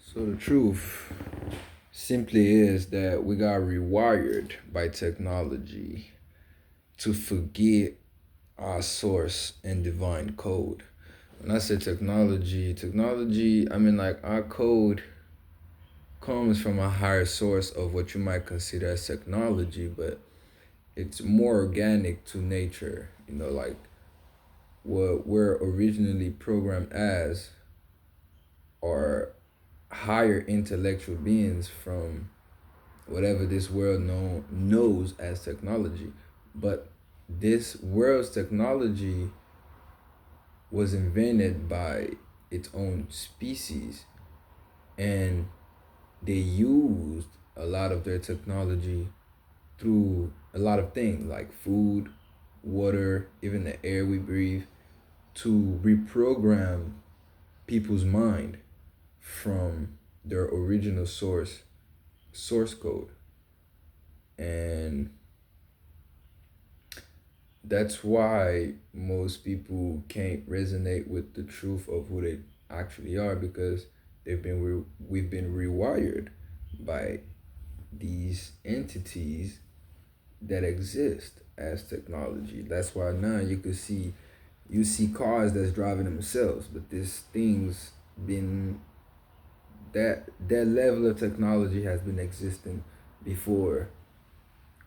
So the truth simply is that we got rewired by technology to forget our source and divine code. When I say technology, I mean like our code comes from a higher source of what you might consider as technology, but it's more organic to nature. Like what we're originally programmed as are higher intellectual beings from whatever this world knows as technology. But this world's technology was invented by its own species, and they used a lot of their technology through a lot of things like food, water, even the air we breathe, to reprogram people's mind from their original source code. And that's why most people can't resonate with the truth of who they actually are, because we've been rewired by these entities that exist as technology. That's why now you see cars that's driving themselves, but this thing's been that level of technology has been existing before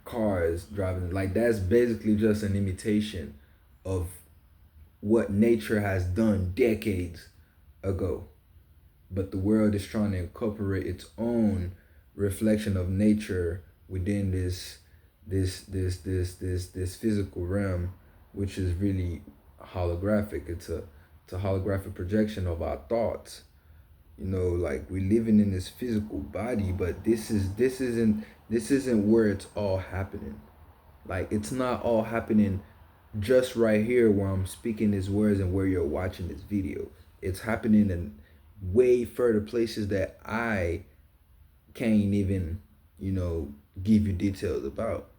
cars driving. Like that's basically just an imitation of what nature has done decades ago. But the world is trying to incorporate its own reflection of nature within this physical realm, which is really holographic. It's a holographic projection of our thoughts. Like we living in this physical body, but this isn't where it's all happening. Like it's not all happening just right here where I'm speaking these words and where you're watching this video. It's happening in way further places that I can't even, you know, give you details about.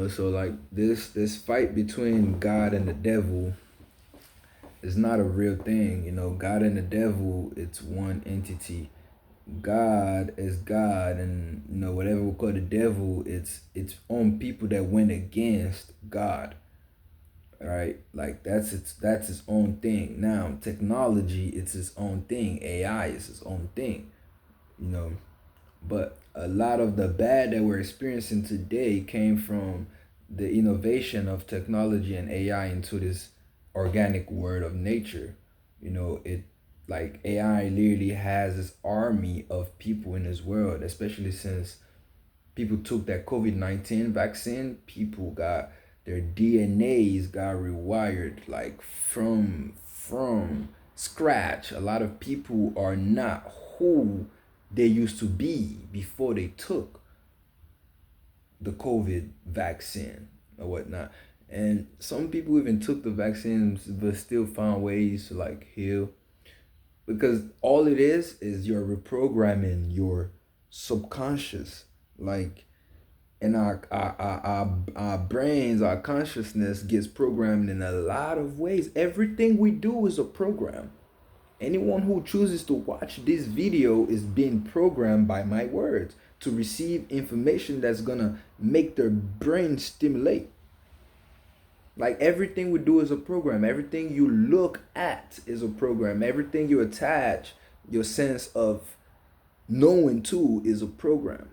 So like this fight between God and the devil is not a real thing. God and the devil, it's one entity. God is God, and whatever we call the devil, it's on people that went against God. All right, like that's its own thing. Now technology, it's its own thing. AI is its own thing. You know, but a lot of the bad that we're experiencing today came from the innovation of technology and AI into this organic world of nature. It like AI literally has this army of people in this world, especially since people took that COVID-19 vaccine. People got their DNAs got rewired like from scratch. A lot of people are not who they used to be before they took the COVID vaccine or whatnot. And some people even took the vaccines but still found ways to like heal, because all it is you're reprogramming your subconscious. Like, and our brains, our consciousness gets programmed in a lot of ways. Everything we do is a program. Anyone who chooses to watch this video is being programmed by my words to receive information that's gonna make their brain stimulate. Like everything we do is a program. Everything you look at is a program. Everything you attach your sense of knowing to is a program.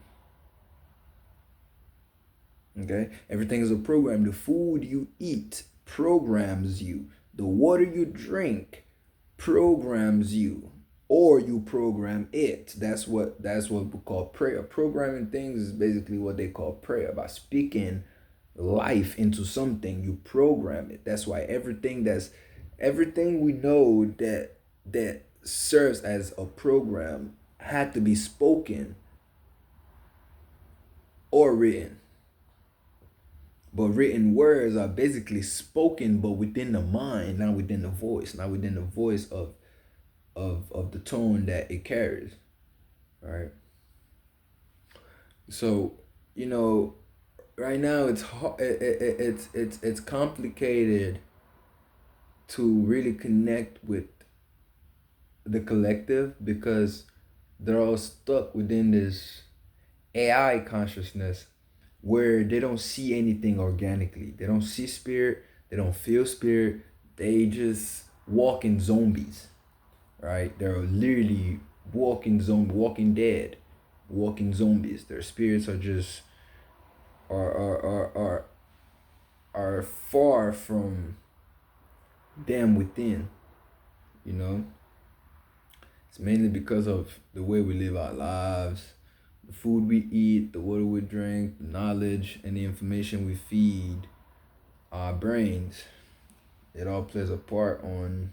Okay? Everything is a program. The food you eat programs you. The water you drink programs you, or you program it. That's what we call prayer. Programming things is basically what they call prayer. By speaking life into something, you program it. That's why everything we know that serves as a program had to be spoken or written. But written words are basically spoken, but within the mind, not within the voice, not within the voice of the tone that it carries. Right. So, you know, right now it's complicated to really connect with the collective, because they're all stuck within this AI consciousness where they don't see anything organically. They don't see spirit, they don't feel spirit, they just walking zombies, right? They're literally walking dead, walking zombies. Their spirits are just are are are are, are far from them within, you know? It's mainly because of the way we live our lives, the food we eat, the water we drink, the knowledge and the information we feed our brains. It all plays a part on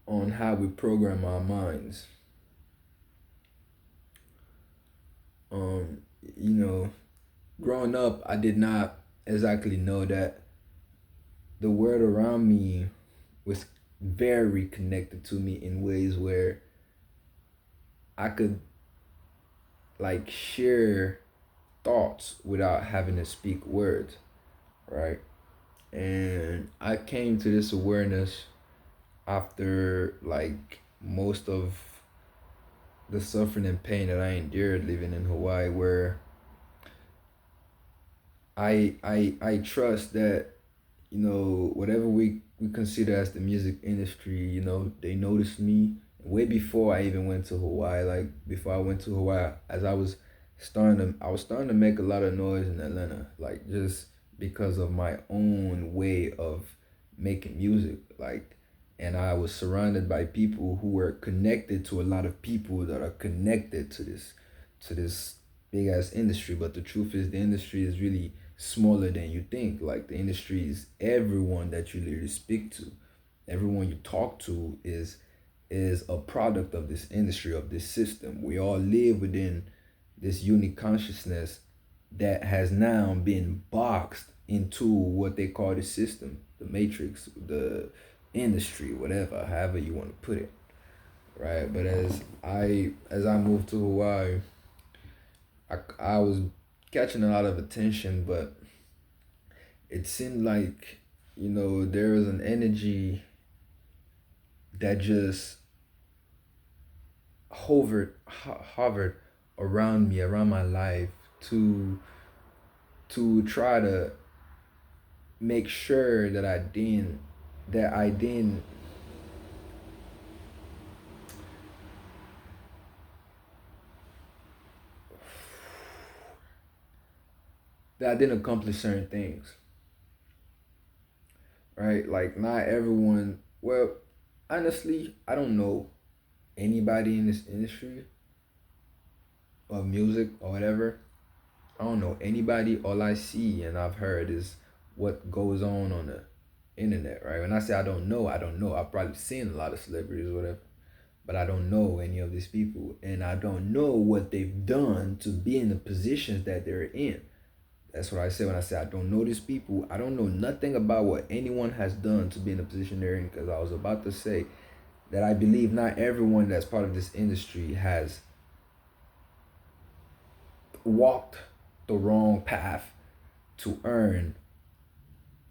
how we program our minds. Um, you know, growing up, I did not exactly know that the world around me was very connected to me in ways where I could like share thoughts without having to speak words, right? And I came to this awareness after like most of the suffering and pain that I endured living in Hawaii, where I trust that, you know, whatever we consider as the music industry, you know, they noticed me way before I even went to Hawaii. Like before I went to Hawaii, as I was starting to make a lot of noise in Atlanta, like just because of my own way of making music. Like, and I was surrounded by people who were connected to a lot of people that are connected to this big ass industry. But the truth is the industry is really smaller than you think. Like the industry is everyone that you literally speak to. Everyone you talk to is a product of this industry, of this system. We all live within this unique consciousness that has now been boxed into what they call the system, the matrix, the industry, whatever, however you want to put it. Right. But as I moved to Hawaii, I was catching a lot of attention, but it seemed like, you know, there was an energy that just hovered around me, around my life, to try to make sure that I didn't that I didn't accomplish certain things, right? Like not everyone. Well, honestly, I don't know anybody in this industry of music or whatever. I don't know anybody. All I see and I've heard is what goes on the internet, right? When I say I don't know, I don't know. I've probably seen a lot of celebrities or whatever, but I don't know any of these people, and I don't know what they've done to be in the positions that they're in. That's what I say when I say I don't know these people. I don't know nothing about what anyone has done to be in the position they're in, because I was about to say that I believe not everyone that's part of this industry has walked the wrong path to earn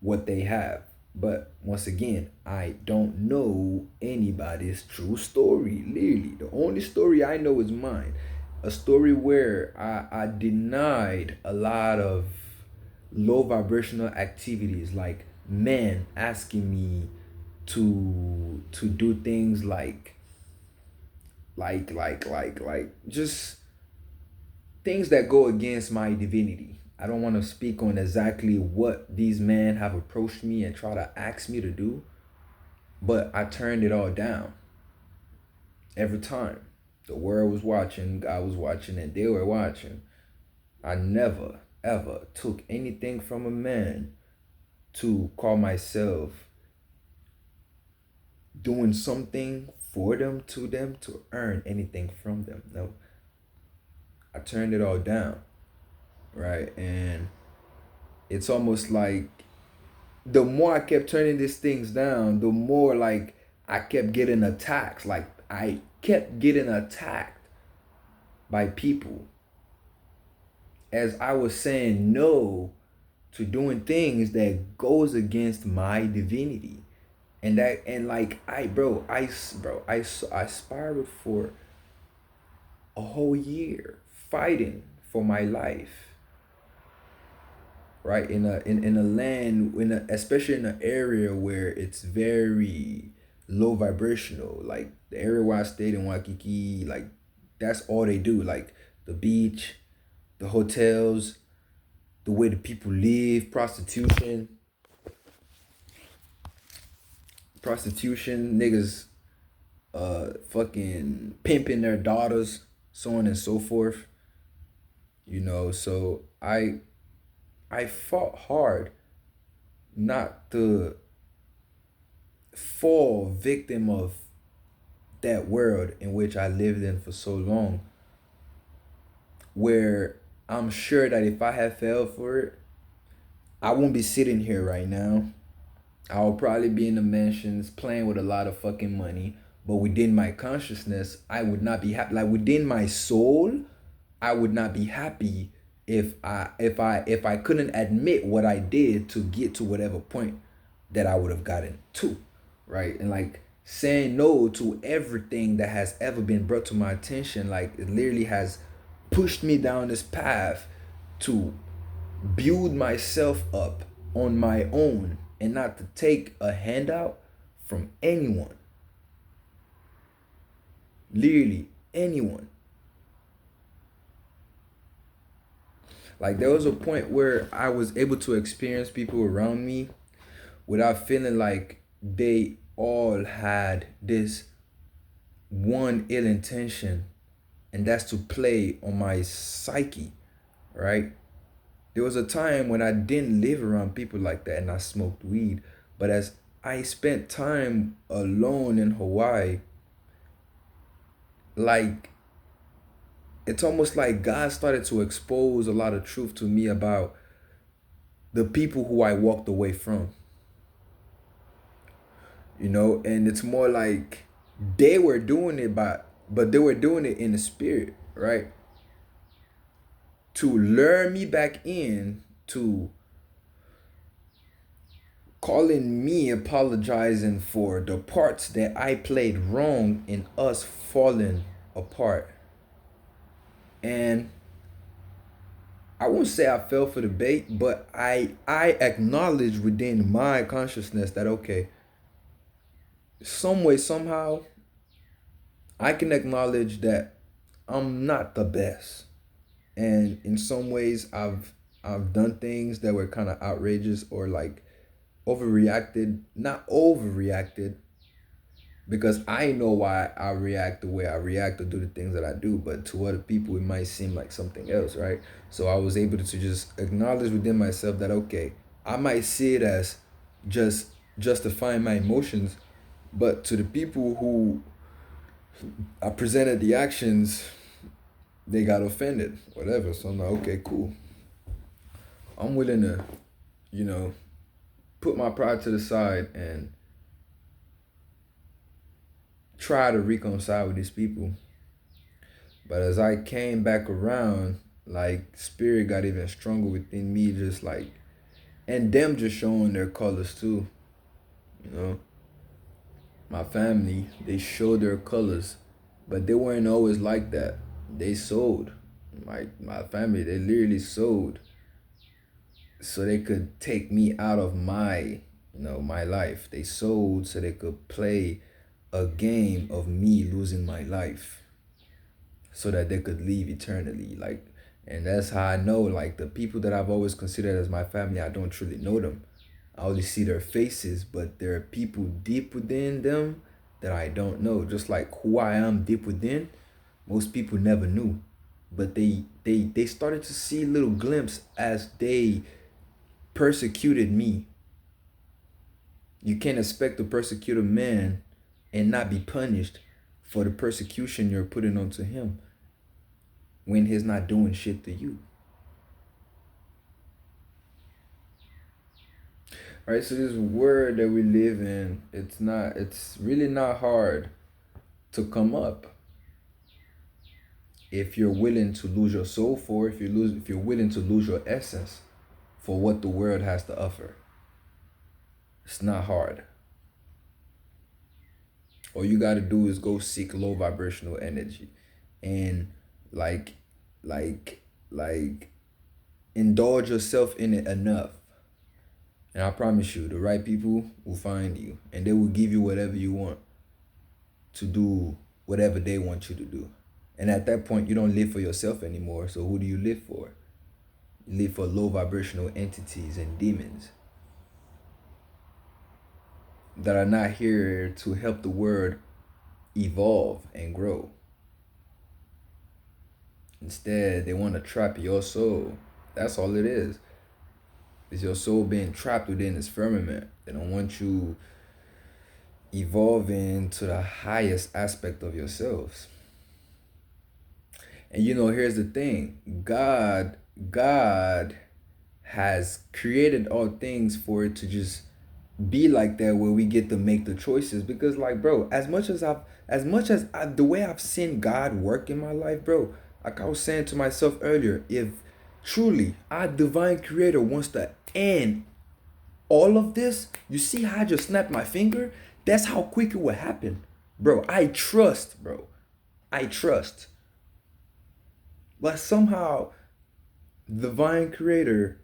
what they have. But once again, I don't know anybody's true story. Literally, the only story I know is mine. A story where I denied a lot of low vibrational activities, like men asking me to do things like just things that go against my divinity. I don't want to speak on exactly what these men have approached me and try to ask me to do, but I turned it all down every time. The world was watching, God was watching, and they were watching. I never, ever took anything from a man to call myself doing something for them, to earn anything from them. No, I turned it all down, right? And it's almost like the more I kept turning these things down, the more like I kept getting attacks. Like I kept getting attacked by people as I was saying no to doing things that goes against my divinity. And like I spiraled for a whole year fighting for my life, right? In a land, especially in an area where it's very low vibrational, like the area where I stayed in Waikiki, like that's all they do, like the beach, the hotels, the way the people live, prostitution, niggas fucking pimping their daughters, so on and so forth. So I fought hard not to fall victim of that world in which I lived in for so long, where I'm sure that if I had fell for it, I won't be sitting here right now. I will probably be in the mansions playing with a lot of fucking money. But within my consciousness, I would not be happy. Like within my soul, I would not be happy if I couldn't admit what I did to get to whatever point that I would have gotten to, right? And like saying no to everything that has ever been brought to my attention, like it literally has pushed me down this path to build myself up on my own and not to take a handout from anyone. Literally anyone. Like there was a point where I was able to experience people around me without feeling like they all had this one ill intention, and that's to play on my psyche, right? There was a time when I didn't live around people like that and I smoked weed. But as I spent time alone in Hawaii, like it's almost like God started to expose a lot of truth to me about the people who I walked away from. And it's more like they were doing it but they were doing it in the spirit, right? To lure me back in to calling me apologizing for the parts that I played wrong in us falling apart. And I won't say I fell for the bait, but I acknowledge within my consciousness that okay, some way, somehow, I can acknowledge that I'm not the best. And in some ways I've done things that were kind of outrageous or like overreacted, not overreacted, because I know why I react the way I react or do the things that I do, but to other people it might seem like something else, right? So I was able to just acknowledge within myself that okay, I might see it as just justifying my emotions, but to the people who I presented the actions, they got offended, whatever. So I'm like, okay, cool. I'm willing to, you know, put my pride to the side and try to reconcile with these people. But as I came back around, like spirit got even stronger within me, just like, and them just showing their colors too. You know, my family, they show their colors, but they weren't always like that. They sold. My family, they literally sold so they could take me out of my life. They sold so they could play a game of me losing my life so that they could live eternally. Like, and that's how I know, like, the people that I've always considered as my family, I don't truly know them. I only see their faces, but there are people deep within them that I don't know. Just like who I am deep within, most people never knew. But they started to see little glimpse as they persecuted me. You can't expect to persecute a man and not be punished for the persecution you're putting onto him when he's not doing shit to you. Right, so this world that we live in, it's really not hard to come up if you're willing to lose your soul for, if you're willing to lose your essence for what the world has to offer. It's not hard. All you got to do is go seek low vibrational energy and like like like indulge yourself in it enough. And I promise you, the right people will find you and they will give you whatever you want to do, whatever they want you to do. And at that point, you don't live for yourself anymore. So who do you live for? You live for low vibrational entities and demons that are not here to help the world evolve and grow. Instead, they want to trap your soul. That's all it is. It's your soul being trapped within this firmament. They don't want you evolving to the highest aspect of yourselves. And here's the thing. God has created all things for it to just be like that, where we get to make the choices. Because like, bro, as much as the way I've seen God work in my life, bro, like I was saying to myself earlier, if truly our divine creator wants to end all of this, you see how I just snapped my finger? That's how quick it will happen. Bro, I trust, bro. I trust. But somehow, divine creator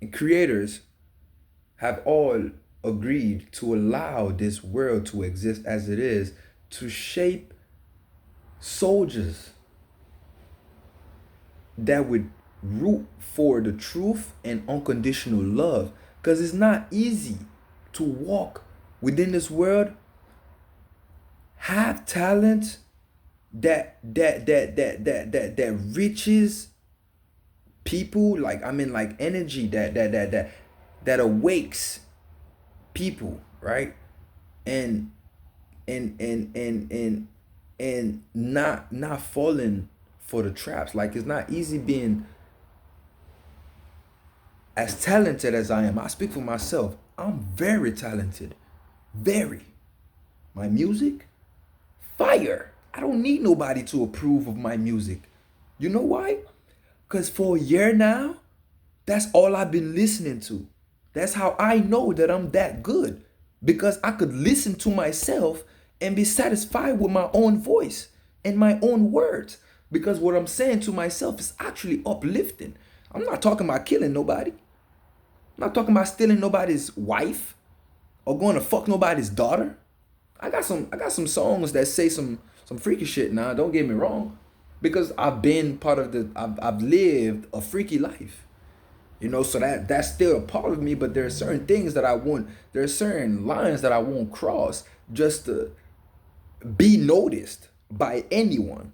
and creators have all agreed to allow this world to exist as it is, to shape soldiers that would root for the truth and unconditional love. Because it's not easy to walk within this world, have talent that reaches people, like like energy that awakes people, right? And not falling for the traps. Like, it's not easy being as talented as I am. I speak for myself. I'm very talented. Very. My music, fire. I don't need nobody to approve of my music. You know why? Because for a year now, that's all I've been listening to. That's how I know that I'm that good. Because I could listen to myself and be satisfied with my own voice and my own words. Because what I'm saying to myself is actually uplifting. I'm not talking about killing nobody. I'm not talking about stealing nobody's wife or going to fuck nobody's daughter. I got some songs that say some freaky shit now, don't get me wrong. Because I've been part of I've lived a freaky life. So that's still a part of me, but there are certain things that I won't, there are certain lines that I won't cross just to be noticed by anyone.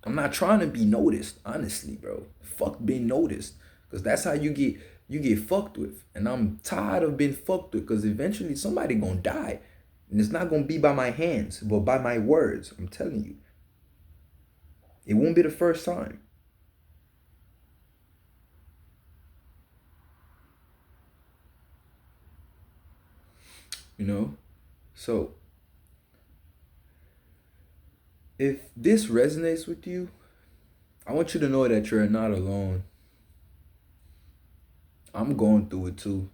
I'm not trying to be noticed, honestly, bro. Fuck being noticed. Because that's how you get fucked with. And I'm tired of being fucked with, because eventually somebody gonna die. And it's not gonna be by my hands, but by my words. I'm telling you. It won't be the first time. So if this resonates with you, I want you to know that you're not alone. I'm going through it too.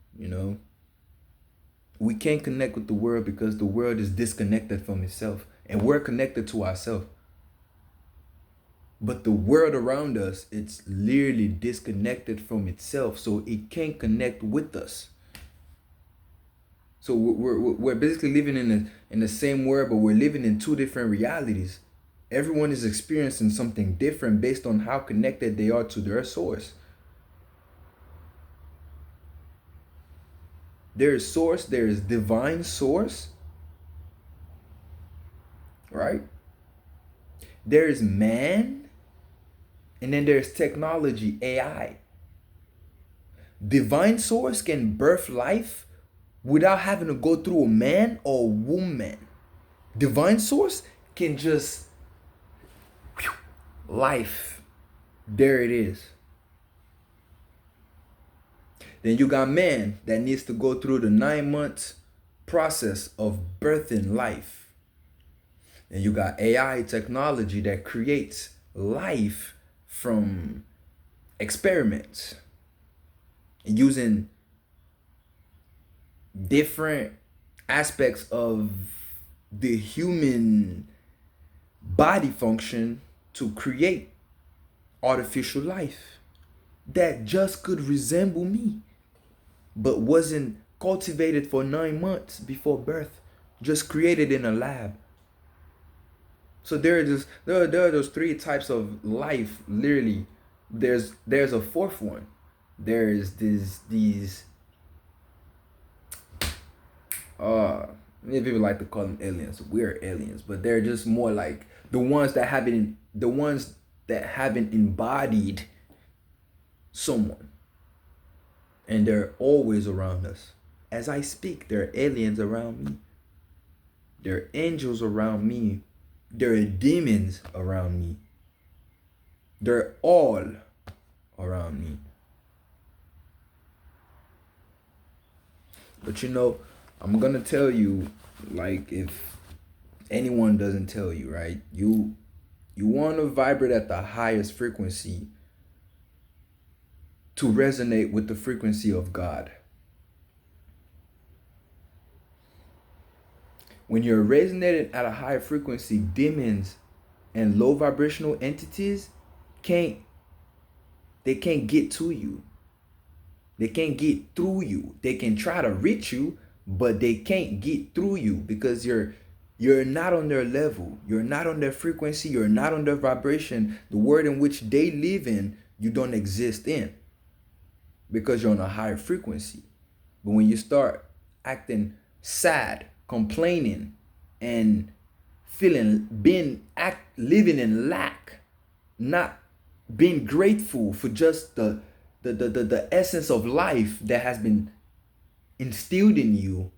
We can't connect with the world because the world is disconnected from itself, and we're connected to ourselves. But the world around us, it's literally disconnected from itself, so it can't connect with us. So we're basically living in the same world, but we're living in two different realities. Everyone is experiencing something different based on how connected they are to their source. There is source, there is divine source, right? There is man, and then there's technology, AI. Divine source can birth life without having to go through a man or a woman. Divine source can just life. There it is. Then you got man that needs to go through the 9 months process of birthing life. And you got AI technology that creates life from experiments using different aspects of the human body function to create artificial life that just could resemble me, but wasn't cultivated for 9 months before birth, just created in a lab. So there are those three types of life. Literally, there's a fourth one. There's these uh many people like to call them aliens. We're aliens, but they're just more like the ones that haven't embodied someone, and they're always around us. As I speak, there are aliens around me. There are angels around me. There are demons around me. They're all around me. But I'm gonna tell you, like, if anyone doesn't tell you, right? You want to vibrate at the highest frequency to resonate with the frequency of God. When you're resonating at a higher frequency, demons and low vibrational entities can't get to you. They can't get through you. They can try to reach you, but they can't get through you because you're not on their level. You're not on their frequency. You're not on their vibration. The world in which they live in, you don't exist in because you're on a higher frequency. But when you start acting sad, complaining, and living in lack, not being grateful for just the essence of life that has been instilled in you,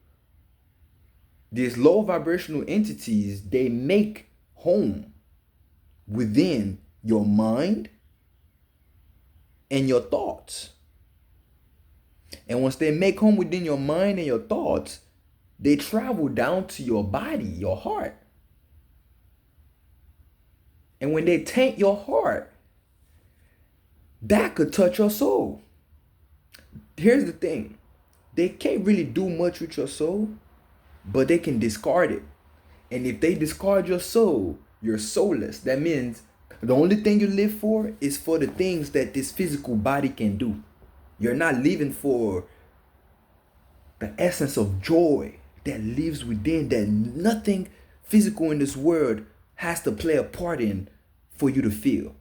these low vibrational entities, they make home within your mind and your thoughts. And once they make home within your mind and your thoughts, they travel down to your body, your heart. And when they taint your heart, that could touch your soul. Here's the thing. They can't really do much with your soul, but they can discard it. And if they discard your soul, you're soulless. That means the only thing you live for is for the things that this physical body can do. You're not living for the essence of joy that lives within, that nothing physical in this world has to play a part in for you to feel.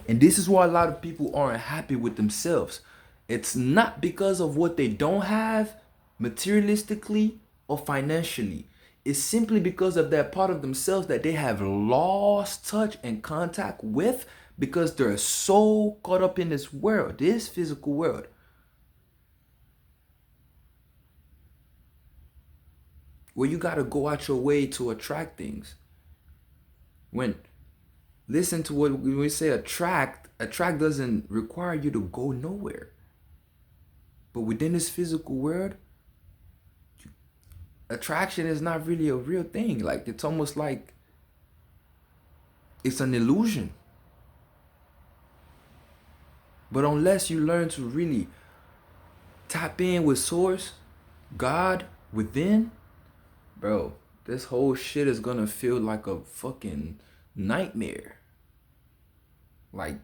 And this is why a lot of people aren't happy with themselves. It's not because of what they don't have materialistically or financially. It's simply because of that part of themselves that they have lost touch and contact with because they're so caught up in this world, this physical world. Where you gotta go out your way to attract things. Listen to what we say, attract doesn't require you to go nowhere. But within this physical world, attraction is not really a real thing. Like, it's almost like it's an illusion. But unless you learn to really tap in with source, God within, bro, this whole shit is gonna feel like a fucking nightmare. Like,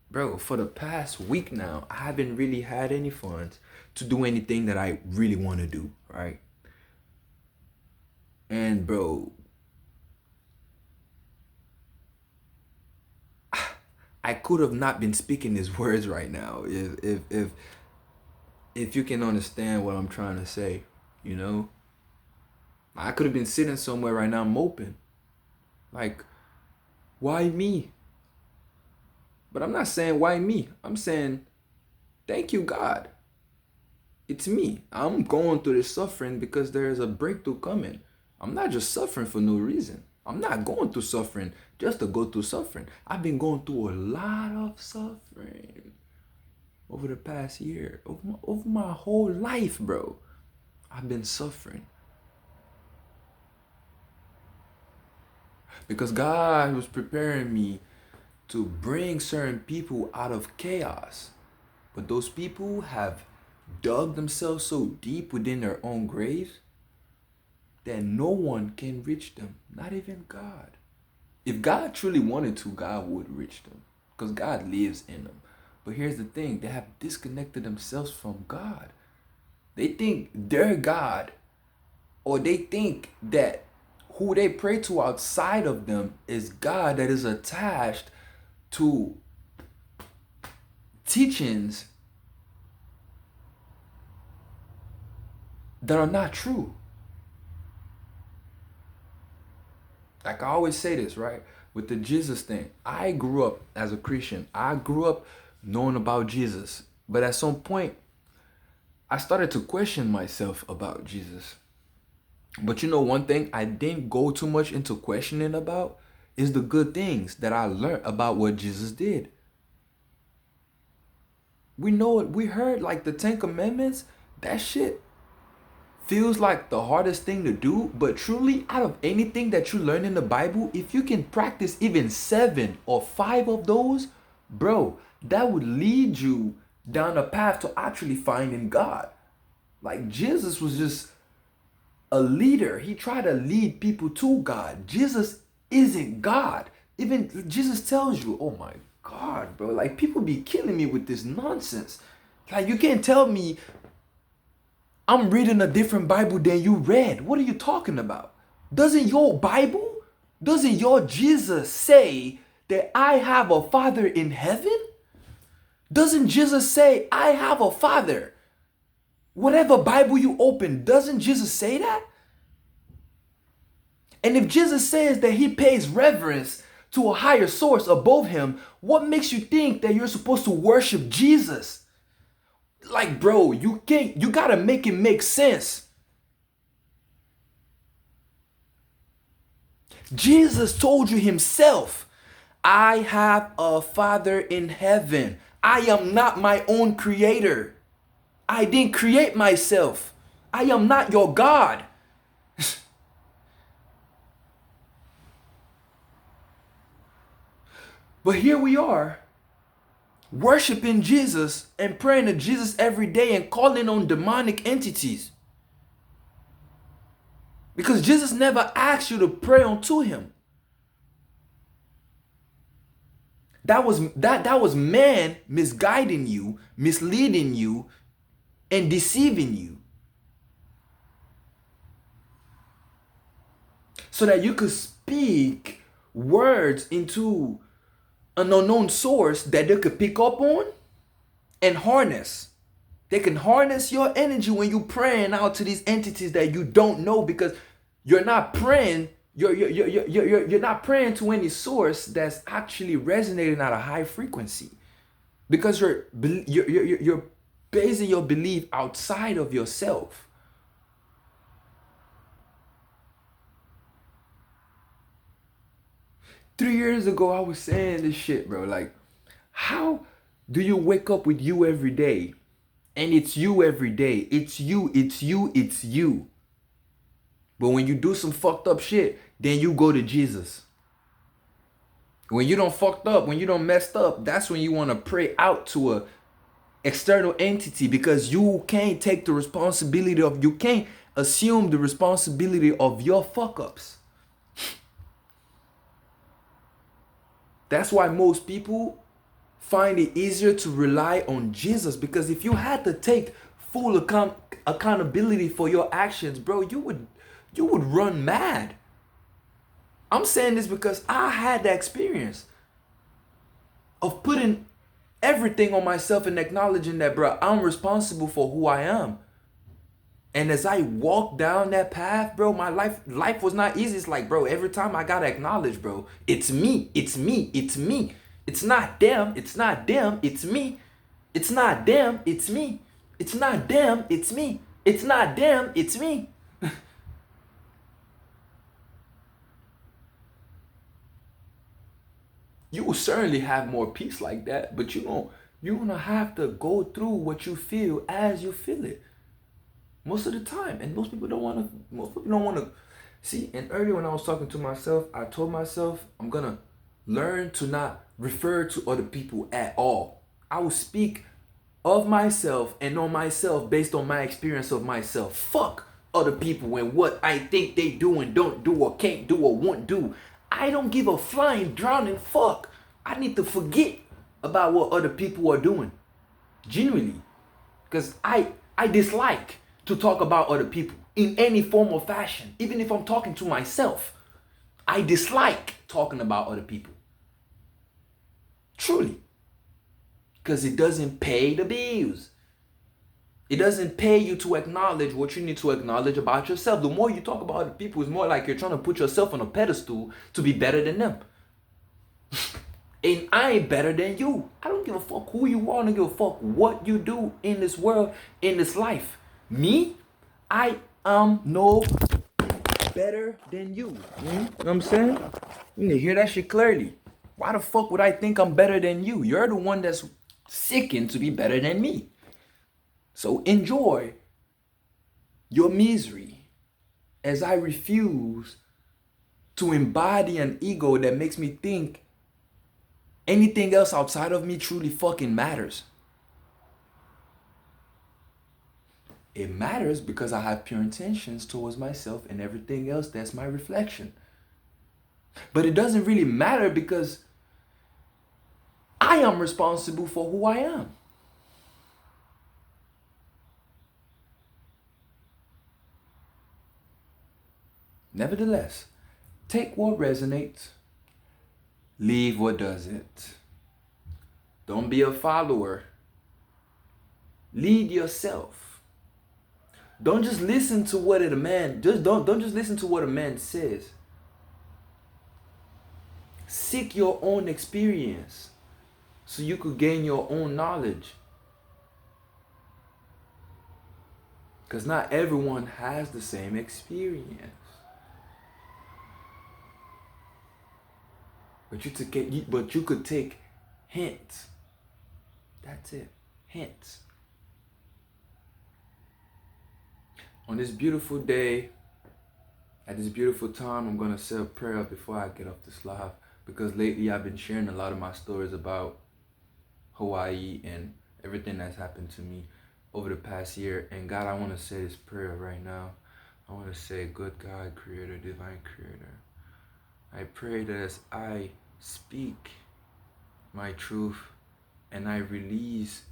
bro, for the past week now, I haven't really had any funds to do anything that I really want to do, right? And bro, I could have not been speaking these words right now if you can understand what I'm trying to say, you know? I could have been sitting somewhere right now moping. Like, why me? But I'm not saying why me. I'm saying, thank you, God. It's me. I'm going through this suffering because there is a breakthrough coming. I'm not just suffering for no reason. I'm not going through suffering just to go through suffering. I've been going through a lot of suffering over the past year. Over my whole life, bro. I've been suffering. Because God was preparing me to bring certain people out of chaos. But those people have dug themselves so deep within their own graves that no one can reach them, not even God. If God truly wanted to, God would reach them because God lives in them. But here's the thing, they have disconnected themselves from God. They think they're God, or they think that who they pray to outside of them is God that is attached to teachings that are not true. Like I always say this, right? With the Jesus thing, I grew up as a Christian. I grew up knowing about Jesus. But at some point, I started to question myself about Jesus. But you know, one thing I didn't go too much into questioning about is the good things that I learned about what Jesus did. We know it. We heard like the 10 Commandments. That shit feels like the hardest thing to do, but truly out of anything that you learn in the Bible, if you can practice even 7 or 5 of those, bro, that would lead you down a path to actually finding God. Like Jesus was just a leader. He tried to lead people to God. Jesus isn't God. Even Jesus tells you, oh my God, bro, like people be killing me with this nonsense. Like you can't tell me I'm reading a different Bible than you read. What are you talking about? Doesn't your Bible, doesn't your Jesus say that I have a Father in heaven? Doesn't Jesus say, I have a Father? Whatever Bible you open, doesn't Jesus say that? And if Jesus says that he pays reverence to a higher source above him, what makes you think that you're supposed to worship Jesus? Like, bro, you gotta make it make sense. Jesus told you himself, I have a Father in heaven. I am not my own creator. I didn't create myself. I am not your God. But here we are, worshiping Jesus and praying to Jesus every day and calling on demonic entities. Because Jesus never asked you to pray unto him. That was man misguiding you, misleading you, and deceiving you. So that you could speak words into an unknown source that they could pick up on and harness. They can harness your energy when you're praying out to these entities that you don't know, because you're not praying. You're not praying to any source that's actually resonating at a high frequency, because you're basing your belief outside of yourself. Three years ago, I was saying this shit, bro. Like, how do you wake up with you every day? And it's you every day. It's you, it's you, it's you. But when you do some fucked up shit, then you go to Jesus. When you don't fucked up, when you don't messed up, that's when you want to pray out to a external entity, because you can't take the responsibility of, you can't assume the responsibility of your fuck ups. That's why most people find it easier to rely on Jesus, because if you had to take full accountability for your actions, bro, you would run mad. I'm saying this because I had the experience of putting everything on myself and acknowledging that, bro, I'm responsible for who I am. And as I walked down that path, bro, my life was not easy. It's like, bro, every time I gotta acknowledge, bro, it's me, it's me, it's me. It's not them, it's not them, it's me. It's not them, it's me. It's not them, it's me. It's not them, it's me. You will certainly have more peace like that, but you're gonna have to go through what you feel as you feel it. Most of the time. And most people don't want to see. And earlier when I was talking to myself, I told myself I'm gonna learn to not refer to other people at all. I will speak of myself and on myself based on my experience of myself. Fuck other people and what I think they do and don't do or can't do or won't do. I don't give a flying drowning fuck. I need to forget about what other people are doing. Genuinely. Because I dislike to talk about other people in any form or fashion. Even if I'm talking to myself. I dislike talking about other people. Truly. Because it doesn't pay the bills. It doesn't pay you to acknowledge what you need to acknowledge about yourself. The more you talk about other people, it's more like you're trying to put yourself on a pedestal to be better than them. And I ain't better than you. I don't give a fuck who you are. I don't give a fuck what you do in this world, in this life. Me, I am no better than you. You know what I'm saying? You need to hear that shit clearly. Why the fuck would I think I'm better than you? You're the one that's seeking to be better than me. So enjoy your misery as I refuse to embody an ego that makes me think anything else outside of me truly fucking matters. It matters because I have pure intentions towards myself and everything else that's my reflection. But it doesn't really matter because I am responsible for who I am. Nevertheless, take what resonates, leave what doesn't. Don't be a follower. Lead yourself. Don't just listen to what a man don't just listen to what a man says. Seek your own experience so you could gain your own knowledge. Because not everyone has the same experience. But you could take hints. That's it. Hints. On this beautiful day, at this beautiful time, I'm going to say a prayer before I get off this live. Because lately I've been sharing a lot of my stories about Hawaii and everything that's happened to me over the past year. And God, I want to say this prayer right now. I want to say, good God, creator, divine creator. I pray that as I speak my truth and I release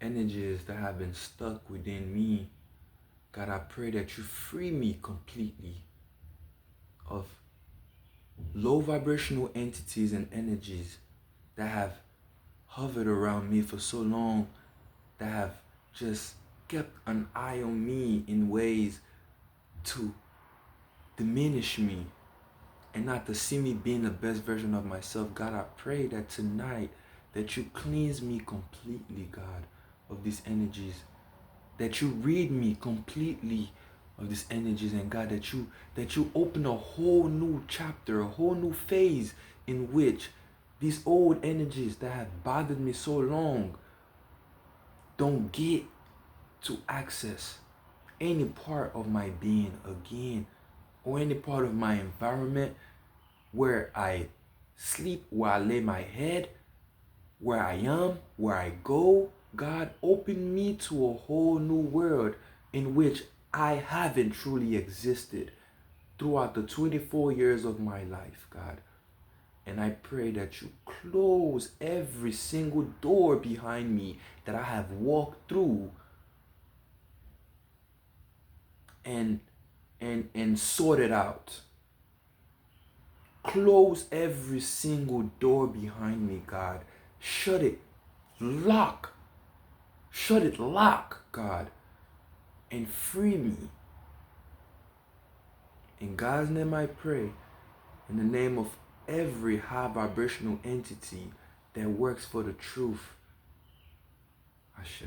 energies that have been stuck within me, God, I pray that you free me completely of low vibrational entities and energies that have hovered around me for so long, that have just kept an eye on me in ways to diminish me and not to see me being the best version of myself. God, I pray that tonight that you cleanse me completely, God, of these energies, that you rid me completely of these energies, and God, that you open a whole new chapter, a whole new phase in which these old energies that have bothered me so long don't get to access any part of my being again, or any part of my environment where I sleep, where I lay my head, where I am, where I go. God, open me to a whole new world in which I haven't truly existed throughout the 24 years of my life, God. And I pray that you close every single door behind me that I have walked through and sort it out. Close every single door behind me, God. Shut it, lock. Shut it, lock, God. And free me. In God's name I pray. In the name of every high vibrational entity that works for the truth. Ashe.